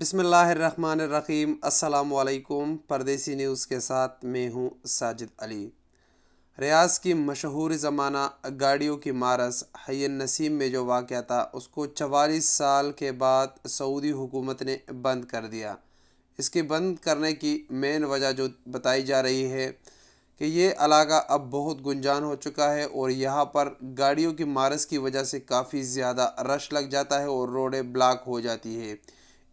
बिस्मिल्लाहिर्रहमानिर्रहीम। अस्सलामुअलैकुम। परदेसी न्यूज़ के साथ मैं हूं साजिद अली। रियाज की मशहूर ज़माना गाड़ियों की मारस हय्यन नसीम में जो वाक़या था उसको 44 साल के बाद सऊदी हुकूमत ने बंद कर दिया। इसके बंद करने की मेन वजह जो बताई जा रही है कि ये इलाका अब बहुत गुंजान हो चुका है और यहाँ पर गाड़ियों की मारस की वजह से काफ़ी ज़्यादा रश लग जाता है और रोडें ब्लॉक हो जाती है।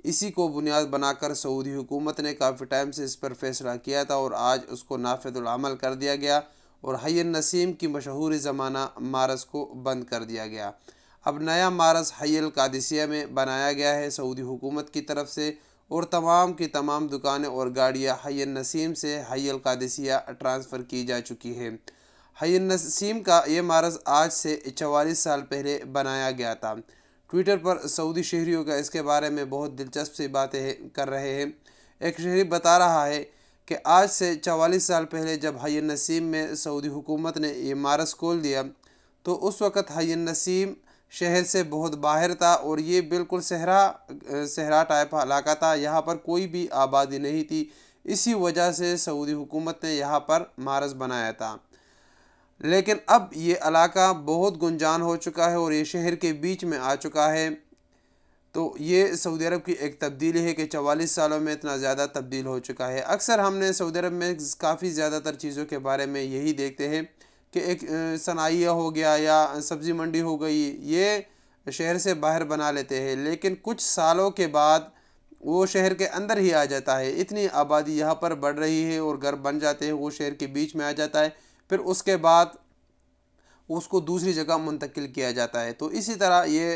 इसी को बुनियाद बनाकर सऊदी हुकूमत ने काफ़ी टाइम से इस पर फैसला किया था और आज उसको नाफिजुल अमल कर दिया गया और हय्यन नसीम की मशहूर ज़माना मारस को बंद कर दिया गया। अब नया मारस हय्यल कादिसिया में बनाया गया है सऊदी हुकूमत की तरफ से और तमाम की तमाम दुकानें और गाड़ियाँ हय्यन नसीम से हय्यल कादिसिया ट्रांसफ़र की जा चुकी है। हय्यन नसीम का ये मारस आज से 44 साल पहले बनाया गया था। ट्विटर पर सऊदी शहरियों का इसके बारे में बहुत दिलचस्प सी बातें कर रहे हैं। एक शहरी बता रहा है कि आज से 44 साल पहले जब हय्यन नसीम में सऊदी हुकूमत ने ये मारस खोल दिया तो उस वक़्त हय्यन नसीम शहर से बहुत बाहर था और ये बिल्कुल सहरा टाइप इलाका था। यहाँ पर कोई भी आबादी नहीं थी। इसी वजह से सऊदी हुकूमत ने यहाँ पर मारस बनाया था। लेकिन अब ये इलाका बहुत गुंजान हो चुका है और ये शहर के बीच में आ चुका है। तो ये सऊदी अरब की एक तब्दीली है कि 44 सालों में इतना ज़्यादा तब्दील हो चुका है। अक्सर हमने सऊदी अरब में काफ़ी ज़्यादातर चीज़ों के बारे में यही देखते हैं कि एक सनाइया हो गया या सब्ज़ी मंडी हो गई, ये शहर से बाहर बना लेते हैं लेकिन कुछ सालों के बाद वो शहर के अंदर ही आ जाता है। इतनी आबादी यहाँ पर बढ़ रही है और घर बन जाते हैं, वो शहर के बीच में आ जाता है, फिर उसके बाद उसको दूसरी जगह मुंतकिल किया जाता है। तो इसी तरह ये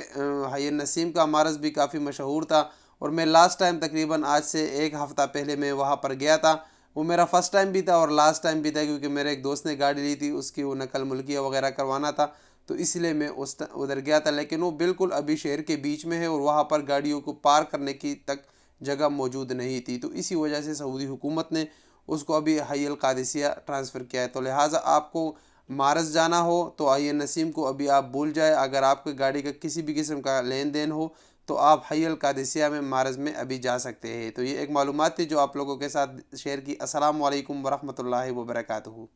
हय्यन नसीम का मारस भी काफ़ी मशहूर था और मैं लास्ट टाइम तकरीबन आज से एक हफ़्ता पहले मैं वहाँ पर गया था। वो मेरा फ़र्स्ट टाइम भी था और लास्ट टाइम भी था क्योंकि मेरे एक दोस्त ने गाड़ी ली थी, उसकी वो नकल मुल्किया वगैरह करवाना था तो इसलिए मैं उधर गया था। लेकिन वो बिल्कुल अभी शहर के बीच में है और वहाँ पर गाड़ियों को पार करने की तक जगह मौजूद नहीं थी। तो इसी वजह से सऊदी हुकूमत ने उसको अभी हय्यल कादिसिया ट्रांसफ़र किया है। तो लिहाजा आपको मारस जाना हो तो हय्यन नसीम को अभी आप भूल जाए। अगर आपकी गाड़ी का किसी भी किस्म का लेन देन हो तो आप हय्यल कादिसिया में मारस में अभी जा सकते हैं। तो ये एक मालूमात थी जो आप लोगों के साथ शेयर की। अस्सलाम वालेकुम वरहमतुल्लाहि वबरकातुहू।